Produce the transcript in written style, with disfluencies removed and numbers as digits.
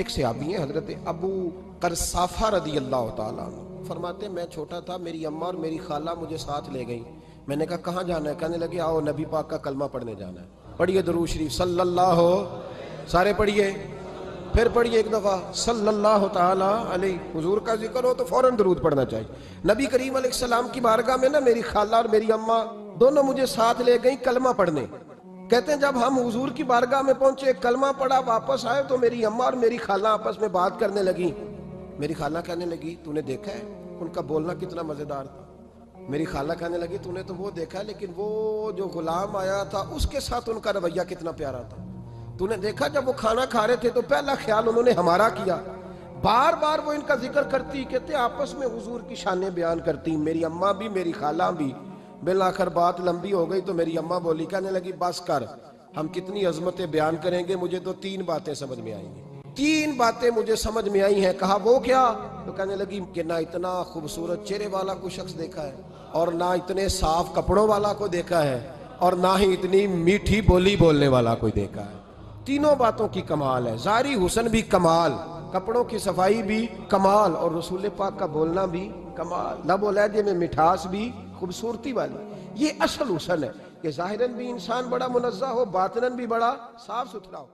एक सहाबी है हजरत अबू करसाफा रदी अल्लाह ताला अन्हु, फरमाते मैं छोटा था, मेरी अम्मा और मेरी खाला मुझे साथ ले गई। मैंने कहा कहाँ जाना है? कहने लगे आओ नबी पाक का कलमा पढ़ने जाना है। पढ़िए दरूद शरीफ सल्लल्लाहु, सारे पढ़िए, फिर पढ़िए एक दफा सल्लल्लाहु ताला अलैहि। हुजूर का जिक्र हो तो फौरन दरूद पढ़ना चाहिए। नबी करीम अलैहिस्सलाम की बारगाह में ना मेरी खाला और मेरी अम्मा दोनों मुझे साथ ले गई कलमा पढ़ने। कहते हैं जब हम हुजूर की बारगाह में पहुंचे, कलमा पढ़ा, वापस आए तो मेरी अम्मा और मेरी खाला आपस में बात करने लगी। मेरी खाला कहने लगी तूने देखा है उनका बोलना कितना मजेदार था। मेरी खाला कहने लगी तूने तो वो देखा है, लेकिन वो जो गुलाम आया था उसके साथ उनका रवैया कितना प्यारा था। तूने देखा जब वो खाना खा रहे थे तो पहला ख्याल उन्होंने हमारा किया। बार बार वो इनका जिक्र करती, कहते आपस में हुजूर की शाने बयान करती, मेरी अम्मा भी मेरी खाला भी। बिल आखिर बात लंबी हो गई तो मेरी अम्मा बोली, कहने लगी बस कर, हम कितनी अजमतें बयान करेंगे, मुझे तो 3 बातें समझ में आएंगी। 3 बातें मुझे समझ में आई हैं। कहा वो क्या? तो कहने लगी कि ना इतना खूबसूरत चेहरे वाला कोई शख्स देखा है, और ना इतने साफ कपड़ों वाला को देखा है, और ना ही इतनी मीठी बोली बोलने वाला कोई देखा है। तीनों बातों की कमाल है। ज़ाहिरी हुस्न भी कमाल, कपड़ों की सफाई भी कमाल, और रसूल पाक का बोलना भी कमाल, लबो लहजे में मिठास भी खूबसूरती वाली। ये असल हुस्न है कि ज़ाहिरन भी इंसान बड़ा मुनज़्ज़ह हो, बातिनन भी बड़ा साफ सुथरा हो।